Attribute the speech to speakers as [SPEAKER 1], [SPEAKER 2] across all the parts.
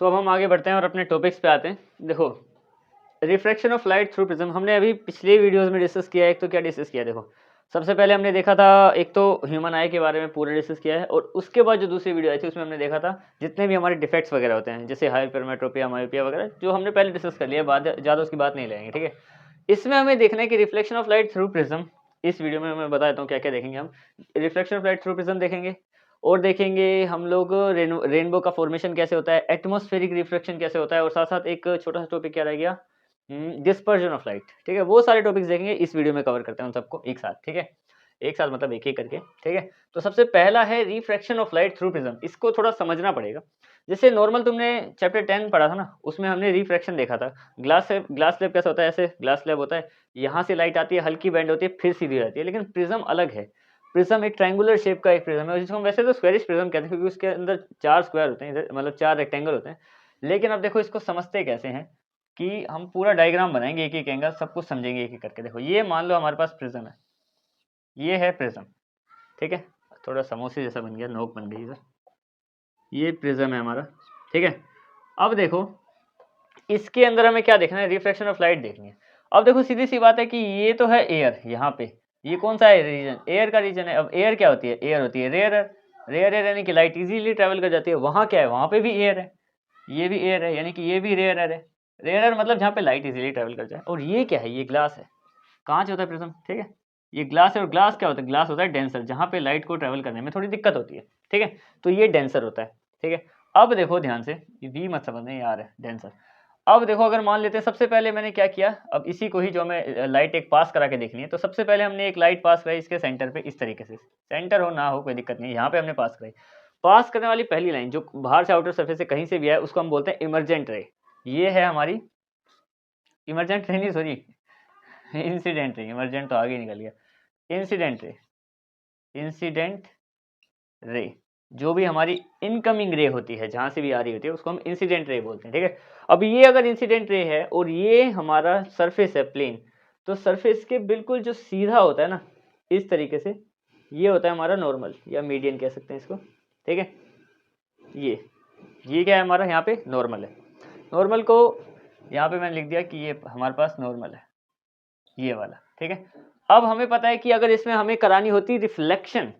[SPEAKER 1] तो अब हम आगे बढ़ते हैं और अपने टॉपिक्स पे आते हैं। देखो, refraction of light through prism हमने अभी पिछले वीडियोस में डिस्कस किया है। एक तो क्या डिस्कस किया, देखो सबसे पहले हमने देखा था एक तो ह्यूमन आई के बारे में पूरा डिस्कस किया है, और उसके बाद जो दूसरी वीडियो आई थी उसमें हमने देखा था जितने भी हमारे डिफेक्ट्स वगैरह होते हैं, जैसे हाइपरमेट्रोपिया, मायोपिया वगैरह, जो हमने पहले डिस्कस कर लिया, बाद ज़्यादा उसकी बात नहीं लेंगे, ठीक है। इसमें हमें देखना है कि reflection of light through prism, इस वीडियो में मैं बता देता हूँ क्या क्या देखेंगे हम। Reflection of light through prism देखेंगे, और देखेंगे हम लोग रेनबो का फॉर्मेशन कैसे होता है, एटमॉस्फेरिक रिफ्लेक्शन कैसे होता है, और साथ साथ एक छोटा सा टॉपिक क्या रह गया, डिस्पर्जन ऑफ लाइट, ठीक है। वो सारे टॉपिक्स देखेंगे, इस वीडियो में कवर करते हैं उन सबको एक साथ, ठीक है। एक साथ मतलब एक एक करके, ठीक है। तो सबसे पहला है refraction of light through prism. इसको थोड़ा समझना पड़ेगा। जैसे नॉर्मल तुमने चैप्टर 10 पढ़ा था ना, उसमें हमने रिफ्रैक्शन देखा था। ग्लास स्लैब कैसा होता है, ऐसे ग्लास स्लैब होता है, यहाँ से लाइट आती है, हल्की बेंड होती है, फिर सीधी हो जाती है। लेकिन प्रिज्म अलग है। प्रिज्म एक ट्रायंगुलर शेप का एक प्रिज्म है, जिसको हम वैसे तो स्क्वायरिश प्रिज्म कहते हैं, क्योंकि उसके अंदर 4 स्क्वायर होते हैं, मतलब 4 रेक्टेंगल होते हैं। लेकिन अब देखो इसको समझते कैसे हैं कि हम पूरा डायग्राम बनाएंगे, एक एक एंगल सब कुछ समझेंगे एक एक करके। देखो ये मान लो हमारे पास प्रिज्म है, ये है प्रिज्म, ठीक है। थोड़ा समोसे जैसा बन गया, नोक बन गई इधर। ये प्रिज्म है हमारा, ठीक है। अब देखो इसके अंदर हमें क्या देखना है, रिफ्लेक्शन ऑफ लाइट देखनी है। अब देखो सीधी सी बात है कि ये तो है एयर, यहाँ पे ये कौन सा है रीजन, एयर का रीजन है। अब एयर क्या होती है, एयर होती है रेयर एयर। रेयर एयर यानी कि लाइट इजीली ट्रेवल कर जाती है। वहाँ क्या है, वहाँ पे भी एयर है, ये भी एयर है, यानी कि ये भी रेयर एयर है। रेयर एयर मतलब जहाँ पे लाइट इजीली ट्रेवल कर जाए। और ये क्या है, ये ग्लास है, कांच होता है प्रिज्म, ठीक है। ये ग्लास है, और ग्लास क्या होता है, ग्लास होता है डेंसर, जहाँ पे लाइट को ट्रेवल करने में थोड़ी दिक्कत होती है, ठीक है। तो ये डेंसर होता है, ठीक है। अब देखो ध्यान से, ये वी मत समझना यार, है डेंसर। अब देखो अगर मान लेते हैं, सबसे पहले मैंने क्या किया, अब इसी को ही जो हमें लाइट एक पास करा के देखनी है, तो सबसे पहले हमने एक लाइट पास कराई इसके सेंटर पे, इस तरीके से, सेंटर हो ना हो कोई दिक्कत नहीं, यहाँ पे हमने पास कराई। पास करने वाली पहली लाइन जो बाहर से आउटर सरफेस से कहीं से भी है, उसको हम बोलते हैं इमरजेंट रे। ये है हमारी इमरजेंट रे, नहीं सॉरी इंसिडेंट रे, इमरजेंट तो आगे निकल गया। इंसिडेंट रे, इंसिडेंट रे, जो भी हमारी इनकमिंग रे होती है, जहां से भी आ रही होती है, उसको हम इंसिडेंट रे बोलते हैं, ठीक है। अब ये अगर इंसिडेंट रे है और ये हमारा सरफेस है प्लेन, तो सरफेस के बिल्कुल जो सीधा होता है ना, इस तरीके से, ये होता है हमारा नॉर्मल या मीडियन कह सकते हैं इसको, ठीक है। ये क्या है हमारा, यहाँ पे नॉर्मल है। नॉर्मल को यहाँ पे मैंने लिख दिया कि ये हमारे पास नॉर्मल है, ये वाला, ठीक है। अब हमें पता है कि अगर इसमें हमें करानी होती रिफ्लेक्शन,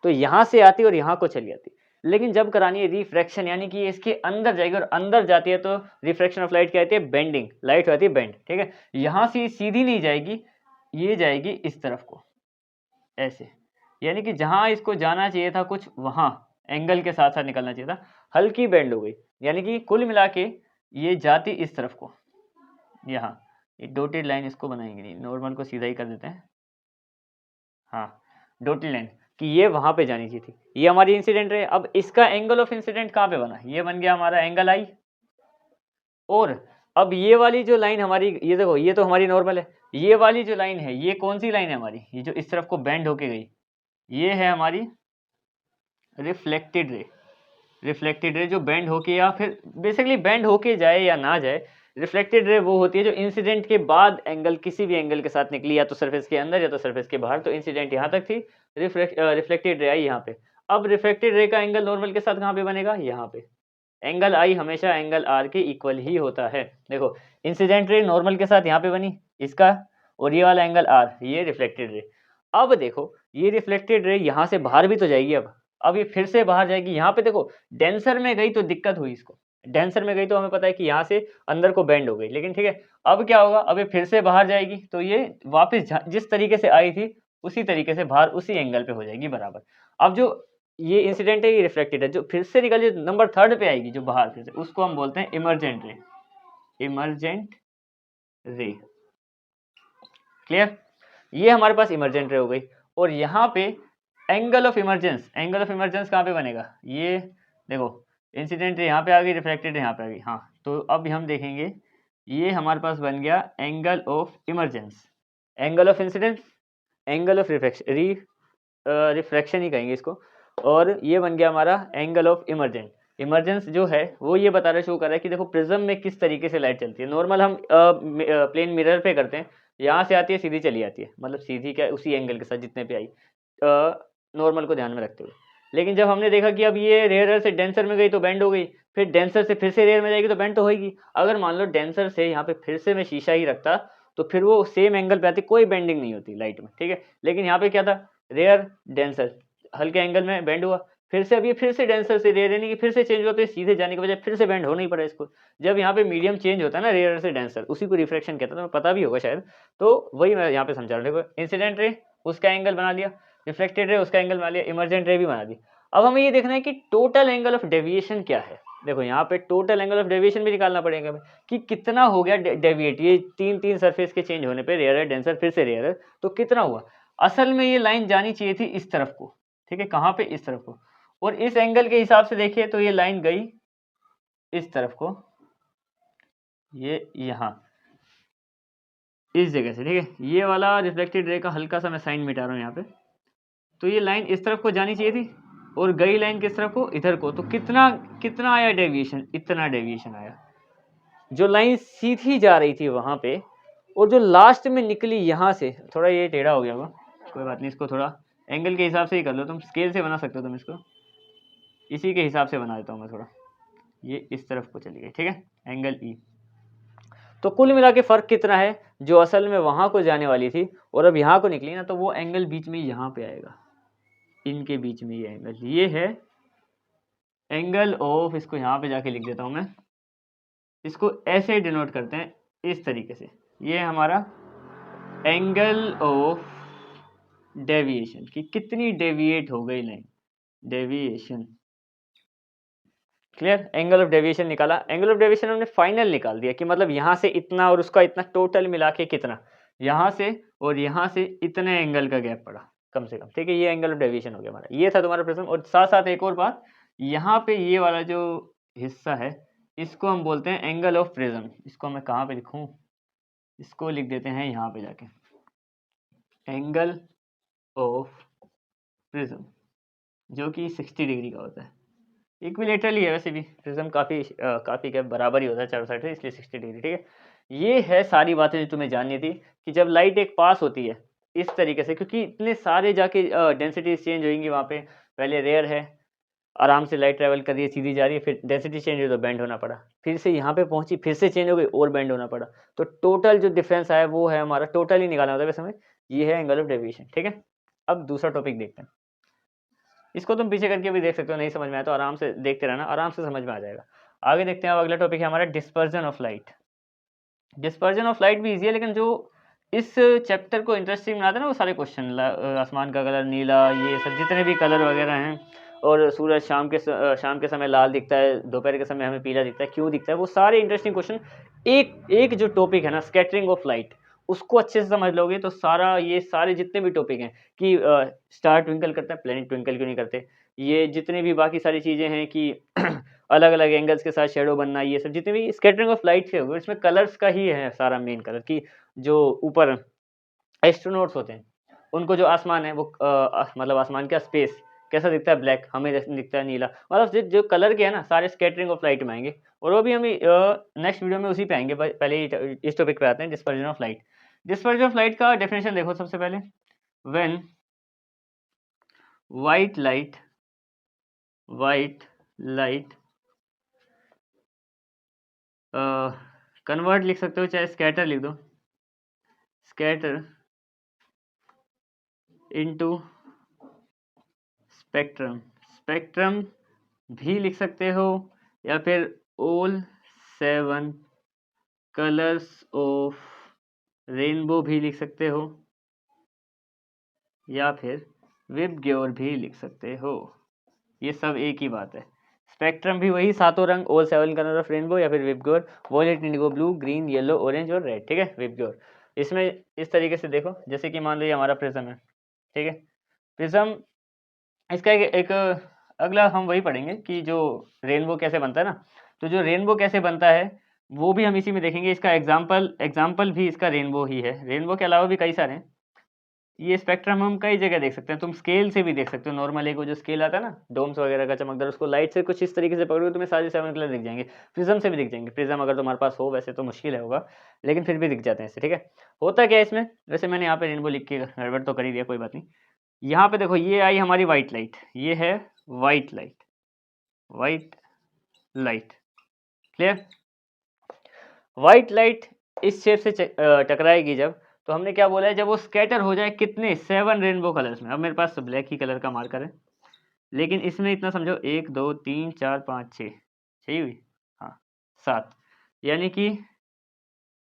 [SPEAKER 1] तो यहाँ से आती और यहाँ को चली जाती। लेकिन जब करानी है रिफ्रैक्शन, यानी कि इसके अंदर जाएगी, और अंदर जाती है तो रिफ्रैक्शन ऑफ लाइट क्या होती है, बेंडिंग, लाइट होती है बेंड, ठीक है। यहाँ से सीधी नहीं जाएगी, ये जाएगी इस तरफ को, ऐसे, यानी कि जहाँ इसको जाना चाहिए था कुछ, वहाँ एंगल के साथ साथ निकलना चाहिए था, हल्की बेंड हो गई। यानी कि कुल मिला के ये जाती इस तरफ को, यहाँ ये डॉटेड लाइन इसको बनाएंगे नहीं, नॉर्मल को सीधा ही कर देते हैं, हाँ डॉटेड लाइन, कि ये वहां पे जानी चाहिए थी। ये हमारी इंसिडेंट रे। अब इसका एंगल ऑफ इंसिडेंट कहाँ पे बना, ये बन गया हमारा एंगल आई। और अब ये वाली जो लाइन हमारी, ये देखो ये तो हमारी नॉर्मल है, ये वाली जो लाइन है, ये कौन सी लाइन है हमारी, ये जो इस तरफ को बेंड होके गई, ये है हमारी रिफ्लेक्टेड रे। रिफ्लेक्टेड रे जो बेंड होके, या फिर बेसिकली बेंड होके जाए या ना जाए, रिफ्लेक्टेड रे वो होती है जो इंसिडेंट के बाद एंगल, किसी भी एंगल के साथ निकली, या तो सरफेस के अंदर या तो सरफेस के बाहर। तो इंसिडेंट यहाँ तक थी, रिफ्लेक्टेड रे आई यहाँ पे। अब रिफ्लेक्टेड रे का एंगल नॉर्मल के साथ कहाँ पे बनेगा, यहाँ पे। एंगल आई हमेशा एंगल आर के इक्वल ही होता है। देखो इंसिडेंट रे नॉर्मल के साथ यहाँ पे बनी इसका, और ये वाला एंगल आर, ये रिफ्लेक्टेड रे। अब देखो ये रिफ्लेक्टेड रे यहाँ से बाहर भी तो जाएगी। अब ये फिर से बाहर जाएगी, यहाँ पे देखो डेंसर में गई तो दिक्कत हुई इसको, डेंसर में गई तो हमें पता है कि यहाँ से अंदर को बेंड हो गई, लेकिन ठीक है। अब क्या होगा, अब ये फिर से बाहर जाएगी, तो ये वापस जिस तरीके से आई थी उसी तरीके से बाहर उसी एंगल पे हो जाएगी बराबर। अब जो ये इंसिडेंट है, ये रिफ्लेक्टेड है, जो फिर से निकल नंबर 3 पे आएगी, जो बाहर फिर से, उसको हम बोलते हैं emergent ray. Emergent ray, clear. ये हमारे पास इमरजेंट रे हो गई। और यहाँ पे angle of emergence, angle of emergence कहाँ पे बनेगा, ये देखो इंसिडेंट रे यहाँ पे आ गई, रिफ्लेक्टेड यहाँ पे आ गई, हाँ। तो अब हम देखेंगे, ये हमारे पास बन गया angle of emergence, angle of incidence, angle of refraction ही कहेंगे इसको। और ये बन गया हमारा एंगल ऑफ इमरजेंस। इमरजेंस जो है वो ये बता रहा, शो कर रहा है कि देखो प्रिज्म में किस तरीके से लाइट चलती है। नॉर्मल हम प्लेन मिरर पे करते हैं, यहाँ से आती है सीधी चली जाती है, मतलब सीधी क्या, उसी एंगल के साथ जितने पे आई, नॉर्मल को ध्यान में रखते हुए। लेकिन जब हमने देखा कि अब ये रेयरर से डेंसर में गई तो बेंड हो गई, फिर डेंसर से फिर से रेयर में जाएगी तो बेंड तो होगी। अगर मान लो डेंसर से यहाँ पे फिर से मैं शीशा ही रखता तो फिर वो सेम एंगल पे आती, कोई बेंडिंग नहीं होती लाइट में, ठीक है। लेकिन यहाँ पे क्या था, रेयर डेंसर हल्के एंगल में बेंड हुआ, फिर से अब ये फिर से डेंसर से रेयर यानी कि फिर से चेंज हुआ, तो सीधे जाने के बजाय फिर से बेंड होना ही पड़ा इसको। जब यहाँ पे मीडियम चेंज होता है ना रेयर से डेंसर, उसी को रिफ्रैक्शन कहता है, तुम्हें पता भी होगा शायद, तो वही मैं यहाँ पे समझा रहा हूँ। इंसिडेंट रे उसका एंगल बना लिया, रिफ्लेक्टेड रे उसका एंगल बना लिया, इमर्जेंट रे भी बना दी। अब हमें ये देखना है कि टोटल एंगल ऑफ डेविएशन क्या है। देखो यहाँ पे टोटल एंगल ऑफ डेविएशन भी निकालना पड़ेगा हमें कि कितना हो गया डेविएट, ये तीन सरफेस के चेंज होने पे, रेयर डेंसर फिर से रेयर, तो कितना हुआ। असल में ये लाइन जानी चाहिए थी इस तरफ को, ठीक है, कहाँ पे, इस तरफ को। और इस एंगल के हिसाब से देखिए तो ये लाइन गई इस तरफ को, ये यहाँ इस जगह से, ठीक है। ये वाला रिफ्लेक्टेड रे का हल्का सा मैं साइन मिटा रहा हूँ यहाँ पे, तो ये लाइन इस तरफ को जानी चाहिए थी और गई लाइन किस तरफ को, इधर को। तो कितना आया डेविएशन, इतना डेविएशन आया। जो लाइन सीधी जा रही थी वहां पे और जो लास्ट में निकली यहाँ से, थोड़ा ये टेढ़ा हो गया होगा, कोई बात नहीं, इसको थोड़ा एंगल के हिसाब से ही कर लो, तुम स्केल से बना सकते हो, तुम इसको इसी के हिसाब से बना देता हूँ मैं थोड़ा, ये इस तरफ को चली गई, ठीक है, एंगल ई। तो कुल मिला के फर्क कितना है, जो असल में वहां को जाने वाली थी और अब यहाँ को निकली ना, तो वो एंगल बीच में यहाँ पे आएगा, इनके बीच में ये एंगल, ये है एंगल ऑफ, इसको यहाँ पे जाके लिख देता हूँ मैं, इसको ऐसे डिनोट करते हैं इस तरीके से, ये हमारा एंगल ऑफ डेविएशन, कि कितनी डेविएट हो गई line, deviation, clear. Angle of deviation निकाला, एंगल ऑफ डेविएशन हमने फाइनल निकाल दिया कि मतलब यहाँ से इतना और उसका इतना टोटल मिला के कितना, यहाँ से और यहाँ से इतने एंगल का गैप पड़ा कम से कम, ठीक है। ये एंगल ऑफ डेविएशन हो गया हमारा, ये था तुम्हारा प्रिज्म। और साथ साथ एक और बात, यहाँ पे ये वाला जो हिस्सा है इसको हम बोलते हैं एंगल ऑफ प्रिज्म। इसको मैं कहाँ पे लिखूँ, इसको लिख देते हैं यहाँ पे जाके, एंगल ऑफ प्रिज्म, जो कि 60 डिग्री का होता है। इक्विलेटरल ही है वैसे भी, प्रिज्म काफ़ी क्या बराबर ही होता है चारों साइड से, इसलिए 60 डिग्री, ठीक है। ये है सारी बातें जो तुम्हें जाननी थी कि जब लाइट एक पास होती है इस तरीके से, क्योंकि इतने सारे जाके डेंसिटी चेंज होंगी वहाँ पे, पहले रेयर है, आराम से लाइट ट्रैवल कर रही है, सीधी जा रही है, फिर डेंसिटी चेंज हुई तो बेंड होना पड़ा, फिर से यहाँ पे पहुंची, फिर से चेंज हो गई और बेंड होना पड़ा। तो टोटल जो डिफरेंस आया वो है हमारा, टोटल ही निकालना होता है वैसे हमें, ये है एंगल ऑफ डेविएशन, ठीक है। अब दूसरा टॉपिक देखते हैं, इसको तुम पीछे करके भी देख सकते हो, नहीं समझ में आया तो आराम से देखते रहना, आराम से समझ में आ जाएगा। आगे देखते हैं, अब अगला टॉपिक है हमारा dispersion of light. Dispersion of light भी इजी है, लेकिन जो इस चैप्टर को इंटरेस्टिंग बनाते हैं ना वो सारे क्वेश्चन, आसमान का कलर नीला, ये सब जितने भी कलर वगैरह हैं, और सूरज शाम के समय लाल दिखता है, दोपहर के समय हमें पीला दिखता है, क्यों दिखता है, वो सारे इंटरेस्टिंग क्वेश्चन। एक जो टॉपिक है ना स्कैटरिंग ऑफ लाइट, उसको अच्छे से समझ लोगे तो सारा ये सारे जितने भी टॉपिक हैं कि स्टार ट्विंकल करता है, प्लेनेट ट्विंकल क्यों नहीं करते, ये जितने भी बाकी सारी चीज़ें हैं कि अलग अलग एंगल्स के साथ शेडो बनना, ये सब जितने भी स्कैटरिंग ऑफ लाइट के हो गए, इसमें कलर्स का ही है सारा मेन कलर, की जो ऊपर एस्ट्रोनॉट्स होते हैं उनको जो आसमान है वो मतलब आसमान का स्पेस कैसा दिखता है, ब्लैक, हमें दिखता है नीला, मतलब जो कलर के है ना सारे स्कैटरिंग ऑफ लाइट में आएंगे। और वो भी हम नेक्स्ट वीडियो में उसी पे आएंगे, पहले इस टॉपिक पे आते हैं, dispersion of light. Dispersion of light का डेफिनेशन देखो सबसे पहले, व्हेन वाइट लाइट कन्वर्ट लिख सकते हो, चाहे स्कैटर लिख दो, स्कैटर इनटू स्पेक्ट्रम भी लिख सकते हो, या फिर ऑल 7 कलर्स ऑफ रेनबो भी लिख सकते हो, या फिर विबग्योर भी लिख सकते हो। ये सब एक ही बात है, स्पेक्ट्रम भी वही सातों रंग, ऑल 7 कलर ऑफ रेनबो, या फिर VIBGYOR, violet, indigo, blue, green, yellow, orange और रेड, ठीक है, विबग्योर। इसमें इस तरीके से देखो, जैसे कि मान लो ये हमारा प्रिज्म है, ठीक है, प्रिज्म इसका एक अगला हम वही पढ़ेंगे कि जो रेनबो कैसे बनता है ना, तो जो रेनबो कैसे बनता है वो भी हम इसी में देखेंगे। इसका एग्जाम्पल भी इसका रेनबो ही है, रेनबो के अलावा भी कई सारे हैं। ये स्पेक्ट्रम हम कई जगह देख सकते हैं, तुम स्केल से भी देख सकते हो, नॉर्मल एक वो जो स्केल आता है ना डोम्स वगैरह का चमकदार, उसको लाइट से कुछ इस तरीके से पकड़ोगे तुम्हें सारे 7 कलर दिख जाएंगे। प्रिज्म से भी दिख जाएंगे, प्रिज्म अगर तुम्हारे पास हो, वैसे तो मुश्किल है होगा, लेकिन फिर भी दिख जाते हैं इससे, ठीक है। होता क्या है इसमें, वैसे मैंने यहाँ पे रेनबो लिख के गड़बड़ तो कर ही दिया, कोई बात नहीं। यहाँ पे देखो ये आई हमारी वाइट लाइट, ये है white light, white light, clear. White light इस शेप से टकराएगी जब, तो हमने क्या बोला है, जब वो स्कैटर हो जाए कितने 7 रेनबो कलर्स में। अब मेरे पास ब्लैक ही कलर का मार्कर है, लेकिन इसमें इतना समझो 1 2 3 4 5 6, सही हुई, हाँ 7, यानी कि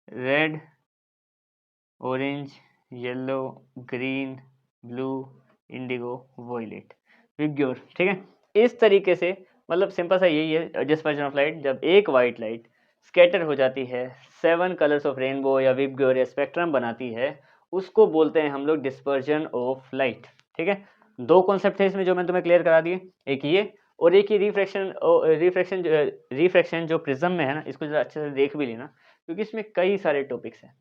[SPEAKER 1] red, orange, yellow, green, blue, indigo, violet, विग्योर, ठीक है। इस तरीके से मतलब सिंपल सा यही है डिस्पर्जन ऑफ लाइट। जब एक वाइट लाइट स्कैटर हो जाती है, 7 कलर्स ऑफ रेनबो या विग्योर या स्पेक्ट्रम बनाती है, उसको बोलते हैं हम लोग डिस्पर्जन ऑफ लाइट, ठीक है। दो कॉन्सेप्ट है इसमें जो मैंने तुम्हें क्लियर करा दिए, एक ये और एक ही रिफ्रैक्शन। रिफ्रैक्शन जो प्रिज्म में है ना, इसको जरा अच्छे से देख भी लेना, क्योंकि इसमें कई सारे टॉपिक्स हैं,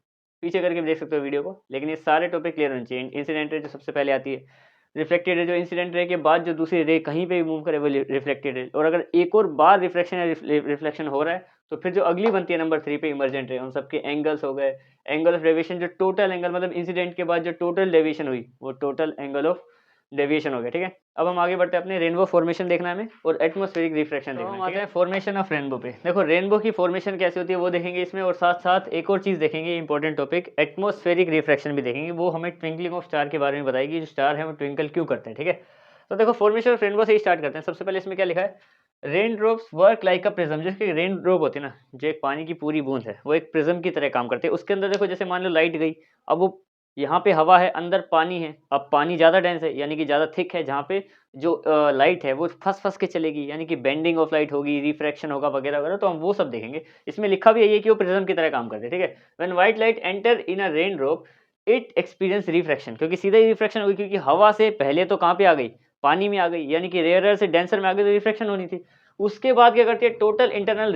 [SPEAKER 1] पीछे करके भी देख सकते हो वीडियो को, लेकिन ये सारे टॉपिक क्लियर होने चाहिए। इंसिडेंट रे जो सबसे पहले आती है, रिफ्लेक्टेड रे जो इंसिडेंट रे के बाद जो दूसरी रे कहीं पे भी मूव करे वो रिफ्लेक्टेड रे, और अगर एक और बार रिफ्लेक्शन या रिफ्लेक्शन हो रहा है तो फिर जो अगली बनती है नंबर 3 पे इमरजेंट रे, उन सबके एंगल्स हो गए, एंगल ऑफ डेविएशन, जो टोटल एंगल मतलब इंसिडेंट के बाद जो टोटल डेविएशन हुई वो टोटल एंगल ऑफ डेविएशन हो गया, ठीक है। अब हम आगे बढ़ते हैं, अपने रेनबो फॉर्मेशन देखना है हमें और एटमॉस्फेरिक रिफ्रैक्शन देखना है। हम आते हैं फॉर्मेशन ऑफ रेनबो पे। देखो रेनबो की फॉर्मेशन कैसे होती है वो देखेंगे इसमें, और साथ साथ एक और चीज़ देखेंगे इंपॉर्टेंट टॉपिक, एटमॉस्फेरिक रिफ्रैक्शन भी देखेंगे। वो हमें ट्विंकलिंग ऑफ स्टार के बारे में बताएगी, जो स्टार है वो ट्विंकल क्यों करते हैं, ठीक है। तो देखो फॉर्मेशन ऑफ रेनबो से ही स्टार्ट करते हैं। सबसे पहले इसमें क्या लिखा है, rain drops work like a prism. जैसे रेन ड्रॉप होती है ना, जो एक पानी की पूरी बूंद है, वो एक प्रिज्म की तरह काम करते हैं। उसके अंदर देखो जैसे मान लो लाइट गई, अब वो यहाँ पे हवा है, अंदर पानी है, अब पानी ज़्यादा डेंस है यानी कि ज़्यादा थिक है, जहाँ पे जो लाइट है वो फंस फंस के चलेगी, यानी कि बेंडिंग ऑफ लाइट होगी, रिफ्रैक्शन होगा वगैरह वगैरह, तो हम वो सब देखेंगे। इसमें लिखा भी यही है कि वो प्रिज्म की तरह काम करते हैं, ठीक है। When white light enter in a rain drop it experience refraction, क्योंकि सीधा ही रिफ्रैक्शन होगी, क्योंकि हवा से पहले तो कहाँ पे आ गई, पानी में आ गई, यानी कि रेयरर से डेंसर में आ गई तो रिफ्रैक्शन होनी थी। उसके बाद क्या करती है, टोटल इंटरनल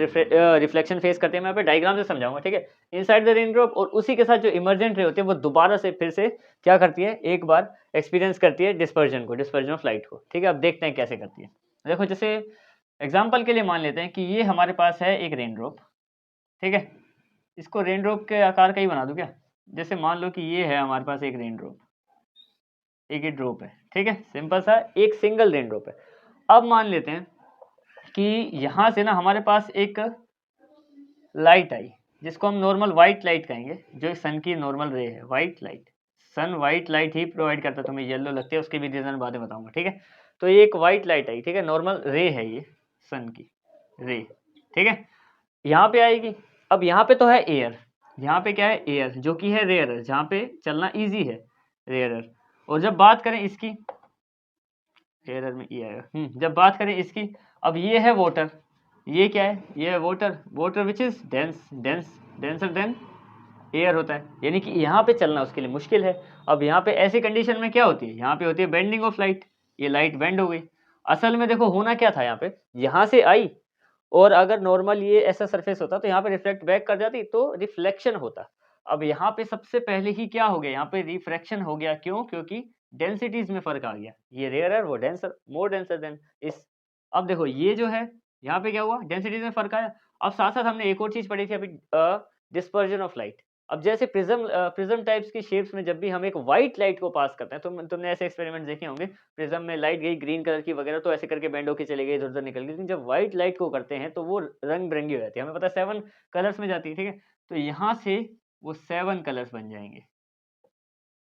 [SPEAKER 1] रिफ्लेक्शन फेस करते हैं। मैं पे डायग्राम से समझाऊंगा, ठीक है, इनसाइड द रेन ड्रॉप, और उसी के साथ जो इमरजेंट रे होते हैं वो दोबारा से फिर से क्या करती है, एक बार एक्सपीरियंस करती है डिस्पर्जन को, डिस्पर्जन ऑफ लाइट को, ठीक है। अब देखते हैं कैसे करती है। देखो जैसे एग्जाम्पल के लिए मान लेते हैं कि ये हमारे पास है एक रेन ड्रॉप, ठीक है। इसको रेन ड्रॉप के आकार का ही बना दूं क्या, जैसे मान लो कि ये है हमारे पास एक रेन ड्रॉप, एक ही ड्रॉप है, ठीक है, सिंपल सा एक सिंगल रेन ड्रॉप है। अब मान लेते हैं कि यहाँ से ना हमारे पास एक लाइट आई, जिसको हम नॉर्मल वाइट लाइट कहेंगे, जो सन की नॉर्मल रे है, वाइट लाइट। सन वाइट लाइट ही प्रोवाइड करता है, तुम्हें येलो लगती है उसके भी रीजन बाद में बताऊंगा, ठीक है। तो ये एक वाइट लाइट आई, ठीक है, नॉर्मल रे है ये सन की रे, ठीक है, यहाँ पे आएगी। अब यहाँ पे तो है एयर, यहाँ पे क्या है, एयर, जो कि है रेयरर, जहाँ पे चलना ईजी है, रेयरर। और जब बात करें इसकी, एयर में ई आएगा, जब बात करें इसकी, अब ये है वाटर, ये क्या है, ये है water, water which is dense, denser then air होता है, यानी कि यहाँ पे चलना उसके लिए मुश्किल है। अब यहाँ पे ऐसी कंडीशन में क्या होती है, यहाँ पे होती है बेंडिंग ऑफ लाइट, ये लाइट बेंड हो गई। असल में देखो होना क्या था, यहाँ पे यहाँ से आई, और अगर नॉर्मल ये ऐसा सरफेस होता तो यहाँ पे रिफ्लेक्ट बैक कर जाती तो रिफ्लेक्शन होता। अब यहाँ पे सबसे पहले ही क्या हो गया, यहाँ पे रिफ्रैक्शन हो गया, क्यों, क्योंकि डेंसिटीज में फर्क आ गया, ये रेयरर वो डेंसर, मोर डेंसर देन इस। अब देखो ये जो है, यहाँ पे क्या हुआ, डेंसिटीज में फर्क आया। अब साथ साथ हमने एक और चीज पढ़ी थी अभी, डिस्पर्जन ऑफ लाइट। अब जैसे प्रिज्म टाइप्स की शेप्स में जब भी हम एक व्हाइट लाइट को पास करते हैं, तो तुमने ऐसे एक्सपेरिमेंट देखे होंगे, प्रिज्म में लाइट गई ग्रीन कलर की वगैरह, तो ऐसे करके बेंड होके चले गए, इधर उधर निकल गई। लेकिन जब व्हाइट लाइट को करते हैं तो वो रंग बिरंगी हो जाती है, हमें पता है 7 कलर्स में जाती है, ठीक है। तो यहाँ से वो 7 कलर्स बन जाएंगे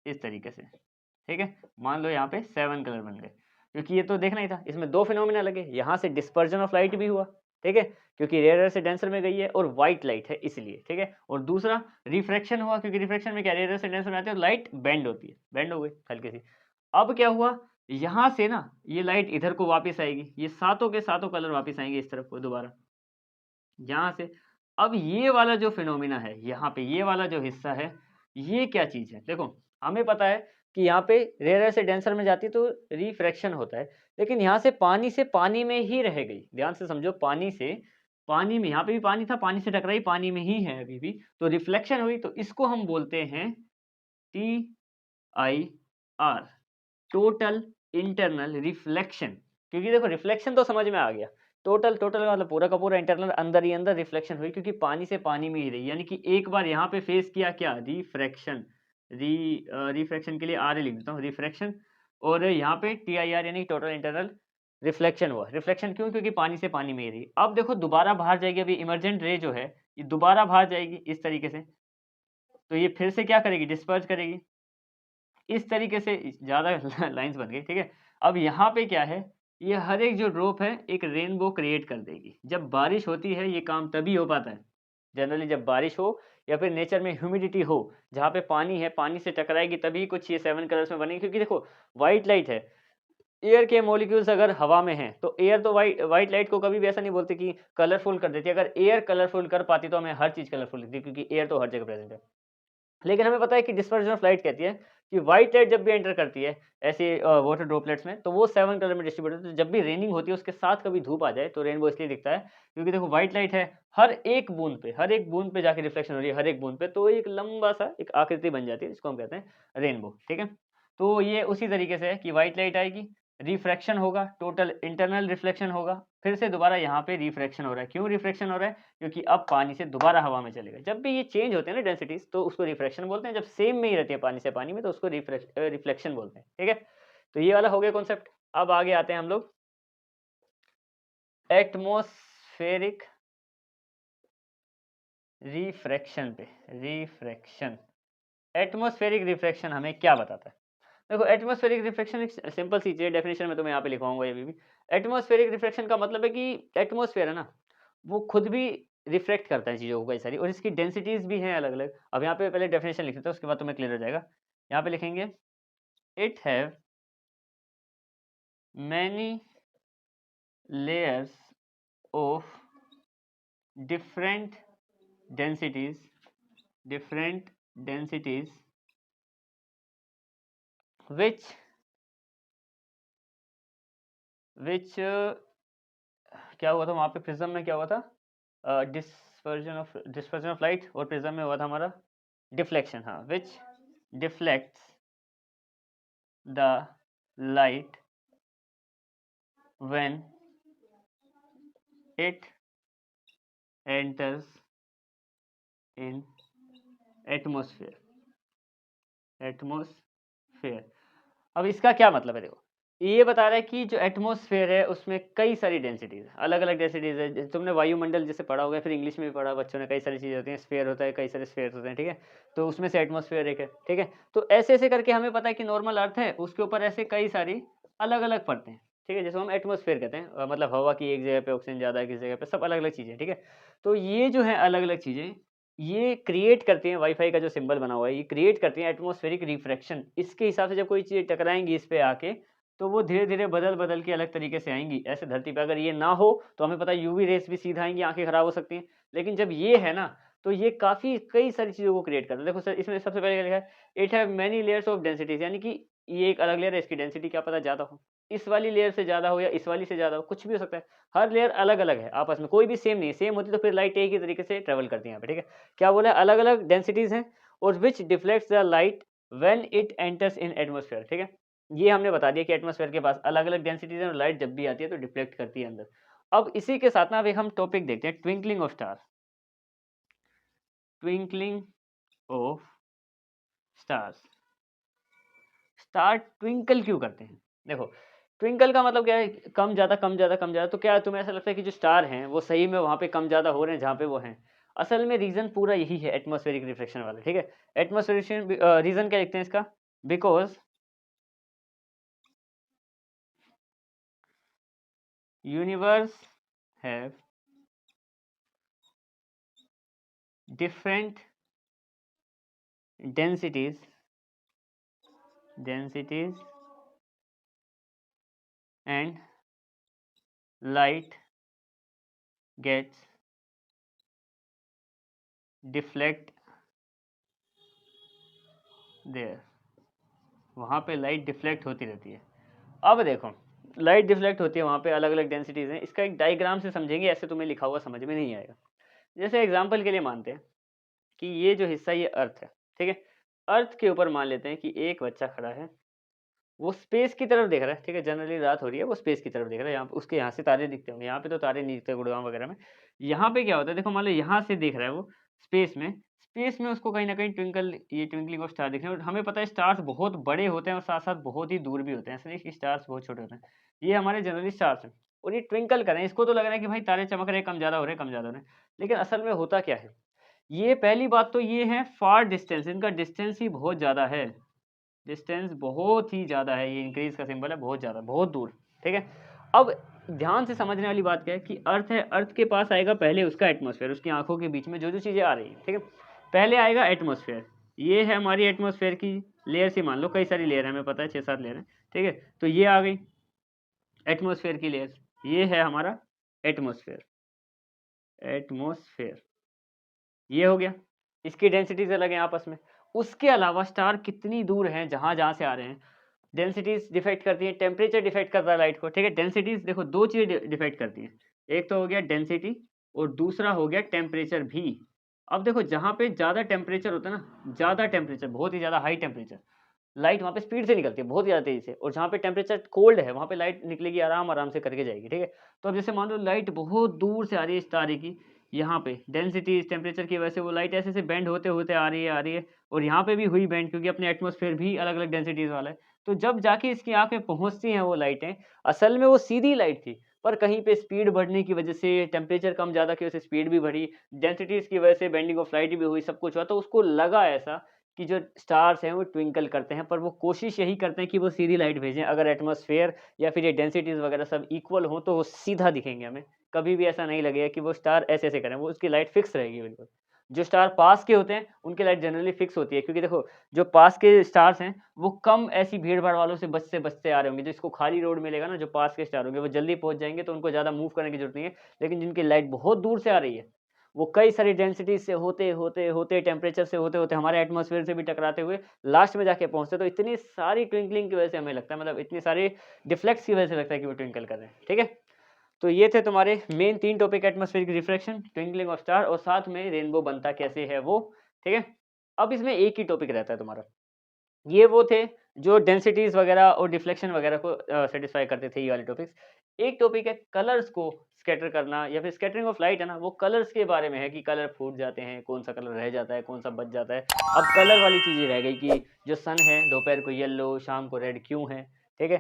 [SPEAKER 1] इस तरीके से, ठीक है। मान लो यहाँ पे 7 कलर बन गए, क्योंकि ये तो देखना ही था, इसमें दो फिनोमिना लगे, यहाँ से डिस्पर्जन ऑफ लाइट भी हुआ, ठीक है, क्योंकि रेयरर से डेंसर में गई है और व्हाइट लाइट है इसलिए, ठीक है। और दूसरा रिफ्रैक्शन हुआ, क्योंकि रिफ्रैक्शन में क्या, रेयरर से डेंसर में आती है, लाइट बेंड होती है, बेंड हो गई हल्की सी। अब क्या हुआ, यहाँ से ना ये लाइट इधर को वापस आएगी, ये सातों के सातों कलर वापस आएंगे इस तरफ को दोबारा, यहाँ से। अब ये वाला जो फिनोमिना है, यहाँ पे ये वाला जो हिस्सा है, ये क्या चीज़ है, देखो हमें पता है कि यहाँ पे रेयरर से डेंसर में जाती तो रिफ्रैक्शन होता है, लेकिन यहाँ से पानी में ही रह गई, ध्यान से समझो, पानी से पानी में, यहाँ पे भी पानी था, पानी से टकराई, पानी में ही है अभी भी, तो रिफ्लेक्शन हुई, तो इसको हम बोलते हैं TIR, टोटल इंटरनल रिफ्लेक्शन। क्योंकि देखो रिफ्लेक्शन तो समझ में आ गया, टोटल का मतलब पूरा का पूरा इंटरनल, अंदर ही अंदर रिफ्लेक्शन हुई, क्योंकि पानी से पानी में ही रही, यानी कि एक बार यहाँ पे फेस किया क्या, रिफ्रैक्शन, रिफ्रैक्शन के लिए आर लिख देता हूँ, रिफ्रैक्शन, और यहाँ पे TIR यानी टोटल इंटरनल रिफ्लेक्शन हुआ। रिफ्लेक्शन क्यों? क्योंकि पानी से पानी में ही रही। अब देखो दोबारा बाहर जाएगी, अभी इमर्जेंट रे जो है ये दोबारा बाहर जाएगी इस तरीके से, तो ये फिर से क्या करेगी? डिस्पर्स करेगी। इस तरीके से ज़्यादा लाइन्स बन गई, ठीक है? अब यहाँ पे क्या है, ये हर एक जो ड्रॉप है एक रेनबो क्रिएट कर देगी। जब बारिश होती है ये काम तभी हो पाता है। जनरली जब बारिश हो या फिर नेचर में ह्यूमिडिटी हो, जहाँ पे पानी है, पानी से टकराएगी तभी कुछ ये 7 कलर्स में बनेगी, क्योंकि देखो व्हाइट लाइट है, एयर के मॉलिक्यूल्स अगर हवा में हैं, तो एयर तो व्हाइट लाइट को कभी भी ऐसा नहीं बोलते कि कलरफुल कर देती है। अगर एयर कलरफुल कर पाती तो हमें हर चीज़ कलरफुल दिखती, क्योंकि एयर तो हर जगह प्रेज़ेंट है। लेकिन हमें पता है कि डिस्पर्जन ऑफ लाइट कहती है कि व्हाइट लाइट जब भी एंटर करती है ऐसे वाटर ड्रॉपलेट्स में, तो वो 7 कलर में डिस्ट्रीब्यूट होती है। तो जब भी रेनिंग होती है उसके साथ कभी धूप आ जाए तो रेनबो इसलिए दिखता है, क्योंकि देखो व्हाइट लाइट है, हर एक बूंद पे जाके रिफ्लेक्शन हो रही है, हर एक बूंद पे, तो एक लंबा-सा एक आकृति बन जाती है जिसको हम कहते हैं रेनबो, ठीक है? तो ये उसी तरीके से है कि व्हाइट लाइट आएगी, रिफ्रैक्शन होगा, टोटल इंटरनल रिफ्लेक्शन होगा, फिर से दोबारा यहाँ पे रिफ्रैक्शन हो रहा है। क्यों रिफ्रैक्शन हो रहा है? क्योंकि अब पानी से दोबारा हवा में चलेगा। जब भी ये चेंज होते हैं ना डेंसिटीज़, तो उसको रिफ्रैक्शन बोलते हैं। जब सेम में ही रहती है पानी से पानी में, तो उसको रिफ्लेक्शन बोलते हैं, ठीक है? तो ये वाला हो गया कॉन्सेप्ट। अब आगे आते हैं हम लोग एटमॉस्फेरिक रिफ्रैक्शन पे। रिफ्रैक्शन, एटमॉस्फेरिक रिफ्रैक्शन हमें क्या बताता है? देखो एटमॉस्फेरिक रिफ्लेक्शन एक सिंपल सी चीज़ है, डेफिनेशन में तो मैं यहाँ पे लिखवाऊंगा ये भी। एटमॉस्फेरिक रिफ्लेक्शन का मतलब है कि एटमॉस्फेयर है ना, वो खुद भी रिफ्लेक्ट करता है चीज़ों को कई सारी, और इसकी डेंसिटीज़ भी हैं अलग-अलग। अब यहाँ पे पहले डेफिनेशन लिख देता हूँ, उसके बाद तुम्हें क्लियर हो जाएगा। यहाँ पे लिखेंगे it have many layers of different densities, different densities which क्या हुआ था वहाँ पे प्रिज्म में, क्या हुआ था? डिस्पर्जन ऑफ लाइट, और प्रिज्म में हुआ था हमारा डिफ्लेक्शन। हाँ, which deflects the light when it enters in atmosphere. Atmosphere, अब इसका क्या मतलब है? देखो ये बता रहा है कि जो एटमॉस्फेयर है उसमें कई सारी डेंसिटीज है, अलग अलग डेंसिटीज है। तुमने वायुमंडल जैसे पढ़ा होगा, फिर इंग्लिश में भी पढ़ा बच्चों ने, कई सारी चीज़ें होती हैं, स्फेयर होता है, कई सारे स्फेयर होते हैं, ठीक है? तो उसमें से एटमॉस्फेयर एक है, ठीक है? तो ऐसे ऐसे करके हमें पता है कि नॉर्मल अर्थ है, उसके ऊपर ऐसे कई सारी अलग अलग परतें हैं, ठीक है? जैसे हम एटमॉस्फेयर कहते हैं, मतलब हवा की एक जगह पे ऑक्सीजन ज़्यादा है, किसी जगह पे, सब अलग अलग चीज़ें, ठीक है? तो ये जो है अलग अलग चीज़ें, ये क्रिएट करती हैं, वाईफाई का जो सिंबल बना हुआ है, ये क्रिएट करती हैं एटमॉस्फेरिक रिफ्रैक्शन। इसके हिसाब से जब कोई चीज़ टकराएंगी इस पे आके, तो वो धीरे-धीरे बदल-बदल के अलग तरीके से आएँगी। ऐसे धरती पे अगर ये ना हो, तो हमें पता है यूवी रेज़ भी सीधा आएँगी, आँखें खराब हो सकती हैं। लेकिन जब ये है ना, तो ये काफ़ी कई सारी चीज़ों को क्रिएट करता है। देखो सर, इसमें सबसे पहले क्या लिखा है? It have many layers of densities, यानी कि ये एक अलग लेयर है, इसकी डेंसिटी क्या पता ज़्यादा हो। इस वाली लेयर से ज़्यादा हो या इस वाली से ज़्यादा हो, कुछ भी हो सकता है। हर लेयर अलग-अलग है आपस में, कोई भी सेम नहीं है। सेम होती तो फिर लाइट एक ही तरीके से ट्रैवल करती है यहाँ पे, ठीक है? क्या बोला है? अलग-अलग डेंसिटीज़ हैं, और which deflects the light when it enters in atmosphere, ठीक है? ये हमने बता दिया कि एटमॉस्फेयर के पास अलग-अलग डेंसिटीज़ हैं, और लाइट जब भी आती है तो डिफ्लेक्ट करती है अंदर। अब इसी के साथ ना अब एक हम टॉपिक देखते हैं, twinkling of star. Twinkling of stars. Star twinkle क्यों करते हैं? देखो, ट्विंकल का मतलब क्या है? कम ज़्यादा, कम ज़्यादा, कम ज़्यादा। तो क्या तुम्हें ऐसा लगता है कि जो स्टार हैं वो सही में वहाँ पे कम ज़्यादा हो रहे हैं जहाँ पे वो हैं? असल में रीज़न पूरा यही है एटमॉस्फेरिक रिफ्लेक्शन वाला, ठीक है? एटमॉस्फेरिक रीज़न क्या लिखते हैं इसका? Because universe have different densities and light gets deflect there, वहाँ पे लाइट डिफ्लेक्ट होती रहती है। अब देखो, लाइट डिफ्लेक्ट होती है वहाँ पे, अलग अलग डेंसिटीज़ हैं। इसका एक डायग्राम से समझेंगे, ऐसे तुम्हें लिखा हुआ समझ में नहीं आएगा। जैसे एग्जांपल के लिए मानते हैं कि ये जो हिस्सा ये अर्थ है, ठीक है? अर्थ के ऊपर मान लेते हैं कि एक बच्चा खड़ा है, वो स्पेस की तरफ देख रहा है, ठीक है? जनरली रात हो रही है, वो स्पेस की तरफ देख रहा है, यहाँ उसके यहाँ से तारे दिखते होंगे। यहाँ पे तो तारे नहीं दिखते गुड़गाँव वगैरह में। यहाँ पे क्या होता है, देखो मान लो यहाँ से देख रहा है वो स्पेस में उसको कहीं न कहीं ट्विंकलिंग ऑफ स्टार दिख रहे हैं, और हमें पता है स्टार्स बहुत बड़े होते हैं और साथ-साथ बहुत ही दूर भी होते हैं। ऐसा नहीं कि स्टार्स बहुत छोटे होते हैं। ये हमारे जनरली स्टार्स हैं और ये ट्विंकल कर रहे हैं। इसको तो लग रहा है कि भाई तारे चमक रहे हैं, कम ज़्यादा हो रहे हैं, कम ज़्यादा हो रहे हैं। लेकिन असल में होता क्या है? ये पहली बात तो ये है फार डिस्टेंस, इनका डिस्टेंस ही बहुत ज़्यादा है। डिस्टेंस बहुत ही ज़्यादा है, ये इंक्रीज़ का सिंबल है, बहुत ज़्यादा, बहुत दूर, ठीक है? अब ध्यान से समझने वाली बात क्या है कि अर्थ है, अर्थ के पास आएगा पहले उसका एटमॉस्फेयर, उसकी आँखों के बीच में जो-जो चीज़ें आ रही हैं, ठीक है? पहले आएगा एटमॉस्फेयर, ये है हमारी एटमॉस्फेयर की लेयर्स ही मान लो, कई सारी लेयर हैं, हमें पता है 6-7 लेयर हैं, ठीक है? तो ये आ गई एटमॉस्फेयर की लेयर्स, ये है हमारा एटमॉस्फेयर, एटमॉस्फेयर, ये हो गया। इसकी डेंसिटीज़ अलग हैं आपस में। उसके अलावा स्टार कितनी दूर हैं जहाँ-जहाँ से आ रहे हैं, डेंसिटीज़ डिफेक्ट करती हैं, टेम्परेचर डिफेक्ट करता है लाइट को, ठीक है? डेंसिटीज़ देखो 2 चीज़ें डिफेक्ट करती हैं। एक तो हो गया डेंसिटी और दूसरा हो गया टेम्परेचर भी। अब देखो जहाँ पे ज़्यादा टेम्परेचर होता है ना, ज़्यादा टेम्परेचर, बहुत ही ज़्यादा हाई टेम्परेचर, लाइट वहाँ पे स्पीड से निकलती है, बहुत ही ज़्यादा तेज़ी से, और जहाँ पे टेम्परेचर कोल्ड है, वहाँ पे लाइट निकलेगी आराम-आराम से करके जाएगी, ठीक है? तो अब जैसे मान लो लाइट बहुत दूर से आ रही है इस तारे की, यहाँ पे डेंसिटी इस टेम्परेचर की वजह से वो लाइट ऐसे-ऐसे बेंड होते-होते आ रही है और यहाँ पे भी हुई बेंड क्योंकि अपने एटमॉस्फेयर भी अलग-अलग डेंसिटीज़ वाला है। तो जब जाके इसकी आँख में पहुँचती हैं वो लाइटें, असल में वो सीधी लाइट थी, पर कहीं पे स्पीड बढ़ने की वजह से, टेम्परेचर कम-ज़्यादा की वजह से स्पीड भी बढ़ी, डेंसिटीज़ की वजह से बेंडिंग ऑफ लाइट भी हुई, सब कुछ हुआ, तो उसको लगा ऐसा कि जो स्टार्स हैं वो ट्विंकल करते हैं, पर वो कोशिश यही करते हैं कि वो सीधी लाइट भेजें। अगर एटमॉस्फेयर या फिर ये डेंसिटीज़ वगैरह सब इक्वल हों तो वो सीधा दिखेंगे हमें। कभी भी ऐसा नहीं लगेगा कि वो स्टार ऐसे-ऐसे करें, वो उसकी लाइट फिक्स रहेगी बिल्कुल। जो स्टार पास के होते हैं, उनकी लाइट जनरली फिक्स होती है क्योंकि देखो जो पास के स्टार्स हैं, वो कम ऐसी भीड़-भाड़ वालों से बचते-बचते आ रहे होंगे। जिसको खाली रोड मिलेगा ना, जो पास के स्टार होंगे, वो जल्दी पहुँच जाएँगे तो उनको ज़्यादा मूव करने की ज़रूरत नहीं है। लेकिन जिनकी लाइट बहुत दूर से आ रही है, वो कई सारी डेंसिटी से होते, टेम्परेचर से होते हमारे एटमॉस्फेयर से भी टकराते हुए लास्ट में जाके पहुँचते, तो इतनी सारी ट्विंकलिंग की वजह से हमें लगता है, मतलब इतनी सारी डिफ्लेक्ट्स की वजह से लगता है कि वो ट्विंकल कर रहे हैं, ठीक है? तो ये थे तुम्हारे main 3 topic, atmospheric refraction, twinkling of star और साथ में रेनबो बनता कैसे है वो, ठीक है? अब इसमें एक ही टॉपिक रहता है तुम्हारा। ये वो थे जो डेंसिटीज़ वगैरह और डिफ्लेक्शन वगैरह को सैटिस्फाई करते थे, ये वाले टॉपिक्स। एक टॉपिक है कलर्स को स्कैटर करना या फिर स्कैटरिंग ऑफ लाइट है ना, वो कलर्स के बारे में है कि कलर फूट जाते हैं, कौन-सा कलर रह जाता है, कौन-सा बच जाता है। अब कलर वाली चीज़ें रह गई कि जो सन है दोपहर को येलो, शाम को रेड क्यों है, ठीक है?